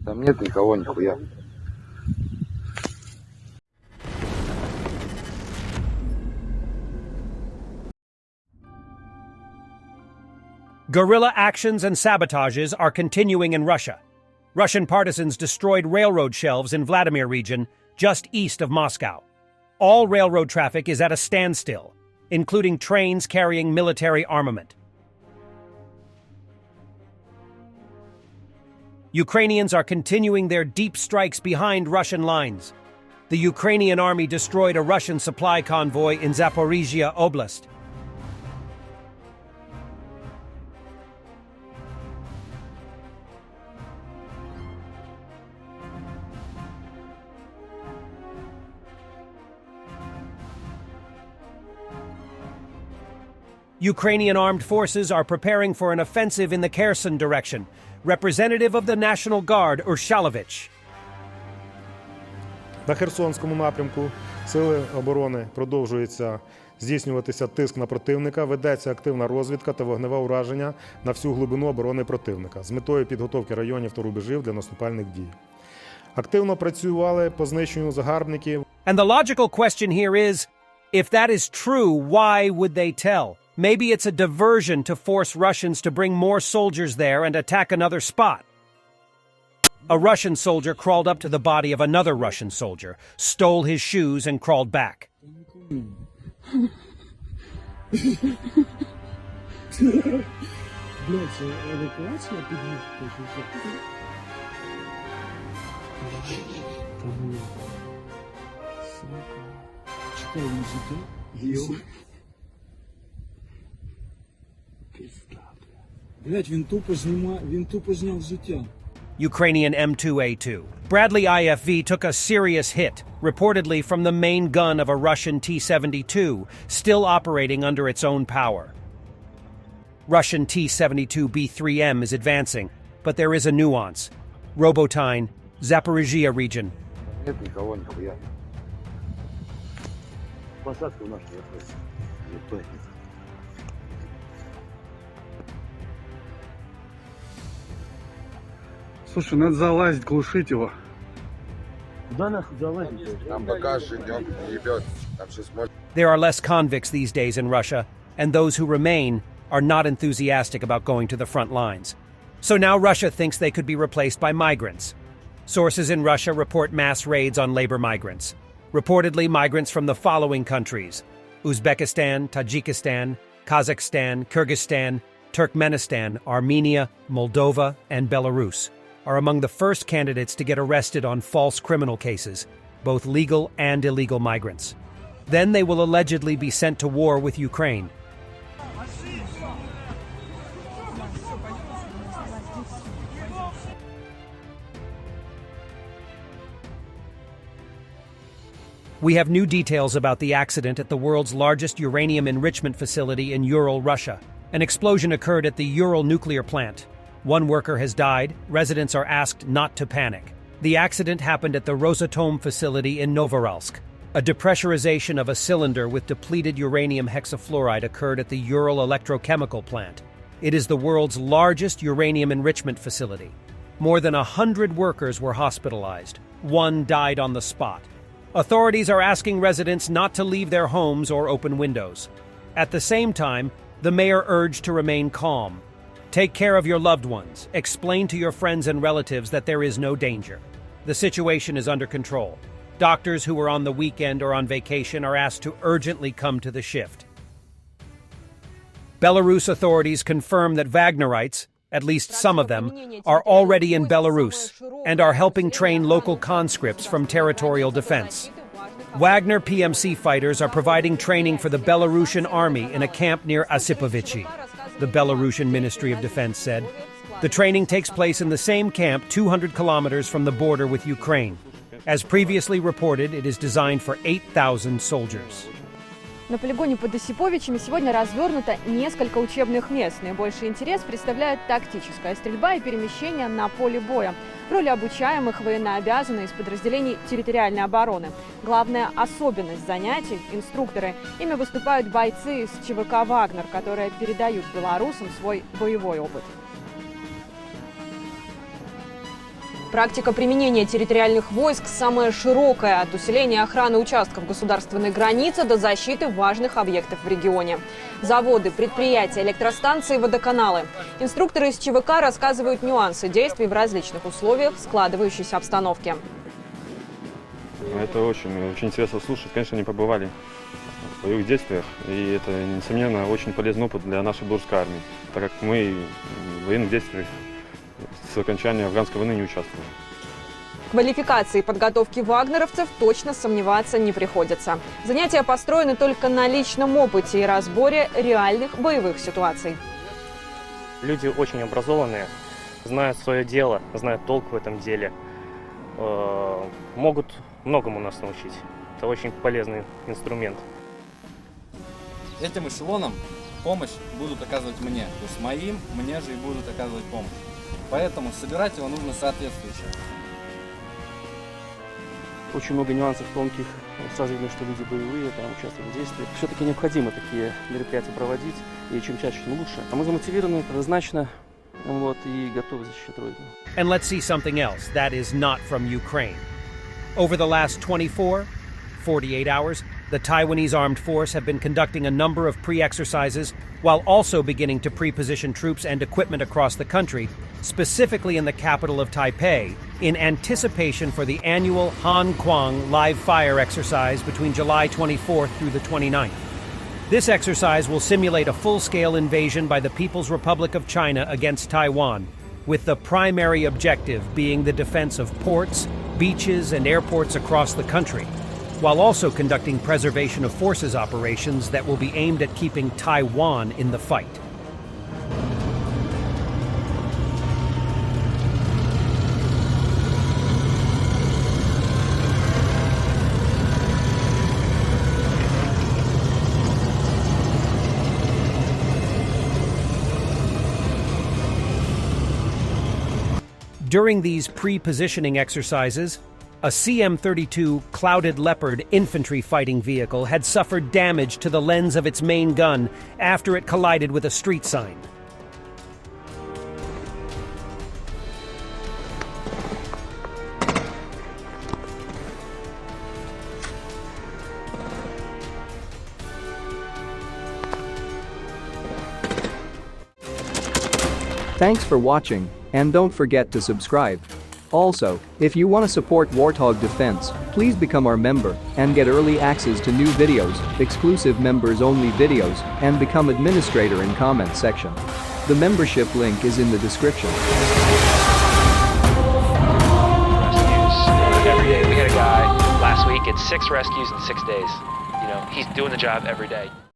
Там нет никого, нихуя. Guerrilla actions and sabotages are continuing in Russia. Russian partisans destroyed railroad shelves in Vladimir region, just east of Moscow. All railroad traffic is at a standstill, including trains carrying military armament. Ukrainians are continuing their deep strikes behind Russian lines. The Ukrainian army destroyed a Russian supply convoy in Zaporizhia Oblast. Ukrainian armed forces are preparing for an offensive in the Kherson direction. Representative of the National Guard, Urshalovich. На Херсонському напрямку сили оборони продовжується здійснюватися тиск на противника, ведеться активна розвідка та вогневе ураження на всю глибину оборони противника з метою підготовки районів та рубежів для наступальних дій. Активно працювали по знищенню загарбників. And the logical question here is, if that is true, why would they tell? Maybe it's a diversion to force Russians to bring more soldiers there and attack another spot. A Russian soldier crawled up to the body of another Russian soldier, stole his shoes, and crawled back. Ukrainian M2A2. Bradley IFV took a serious hit, reportedly from the main gun of a Russian T-72, still operating under its own power. Russian T-72B3M is advancing, but there is a nuance. Robotine, Zaporizhia region. Нет никого, нихуя. Посадка у нас не. Слушай, надо залазить, глушить его. Куда нахуй залазить? Там пока идем, ебет. Там сейчас может. There are less convicts these days in Russia, and those who remain are not enthusiastic about going to the front lines. So now Russia thinks they could be replaced by migrants. Sources in Russia report mass raids on labor migrants. Reportedly, migrants from the following countries: Uzbekistan, Tajikistan, Kazakhstan, Kyrgyzstan, Turkmenistan, Armenia, Moldova, and Belarus are among the first candidates to get arrested on false criminal cases, both legal and illegal migrants. Then they will allegedly be sent to war with Ukraine. We have new details about the accident at the world's largest uranium enrichment facility in Ural, Russia. An explosion occurred at the Ural nuclear plant. One worker has died. Residents are asked not to panic. The accident happened at the Rosatom facility in Novorossk. A depressurization of a cylinder with depleted uranium hexafluoride occurred at the Ural electrochemical plant. It is the world's largest uranium enrichment facility. More than 100 workers were hospitalized. One died on the spot. Authorities are asking residents not to leave their homes or open windows. At the same time, the mayor urged to remain calm. Take care of your loved ones. Explain to your friends and relatives that there is no danger. The situation is under control. Doctors who are on the weekend or on vacation are asked to urgently come to the shift. Belarus authorities confirm that Wagnerites, at least some of them, are already in Belarus and are helping train local conscripts from territorial defense. Wagner PMC fighters are providing training for the Belarusian army in a camp near Osipovichi, the Belarusian Ministry of Defense said. The training takes place in the same camp 200 kilometers from the border with Ukraine. As previously reported, it is designed for 8,000 soldiers. На полигоне под Осиповичами сегодня развернуто несколько учебных мест. Наибольший интерес представляет тактическая стрельба и перемещение на поле боя. В роли обучаемых военнообязанные из подразделений территориальной обороны. Главная особенность занятий – инструкторы. Ими выступают бойцы из ЧВК «Вагнер», которые передают белорусам свой боевой опыт. Практика применения территориальных войск самая широкая, от усиления охраны участков государственной границы до защиты важных объектов в регионе. Заводы, предприятия, электростанции, водоканалы. Инструкторы из ЧВК рассказывают нюансы действий в различных условиях складывающейся обстановки. Это очень интересно слушать. Конечно, они побывали в боевых действиях, и это, несомненно, очень полезный опыт для нашей белорусской армии, так как мы в военных действиях с окончания афганской войны не участвовали. В квалификации и подготовке вагнеровцев точно сомневаться не приходится. Занятия построены только на личном опыте и разборе реальных боевых ситуаций. Люди очень образованные, знают свое дело, знают толк в этом деле, могут многому нас научить. Это очень полезный инструмент. Этим эшелоном помощь будут оказывать мне. То есть мне же и будут оказывать помощь. Поэтому собирать его нужно соответствующе. Очень много нюансов тонких. Сразу видно, что люди боевые, там участвуют в действиях. Все-таки необходимо такие мероприятия проводить. И чем чаще, тем лучше. А мы замотивированы, предназначены, и готовы защищать Родину. And let's see something else that is not from Ukraine. Over the last 48 hours, the Taiwanese armed force have been conducting a number of pre-exercises while also beginning to pre-position troops and equipment across the country, specifically in the capital of Taipei, in anticipation for the annual Han Kuang live fire exercise between July 24th through the 29th. This exercise will simulate a full-scale invasion by the People's Republic of China against Taiwan, with the primary objective being the defense of ports, beaches, and airports across the country, while also conducting preservation of forces operations that will be aimed at keeping Taiwan in the fight. During these pre-positioning exercises, a CM-32 Clouded Leopard infantry fighting vehicle had suffered damage to the lens of its main gun after it collided with a street sign. Thanks for watching, and don't forget to subscribe. Also, if you want to support Warthog Defense, please become our member and get early access to new videos, exclusive members-only videos, and become administrator in comment section. The membership link is in the description. Every day. We had a guy last week, it's 6 rescues in 6 days. He's doing the job every day.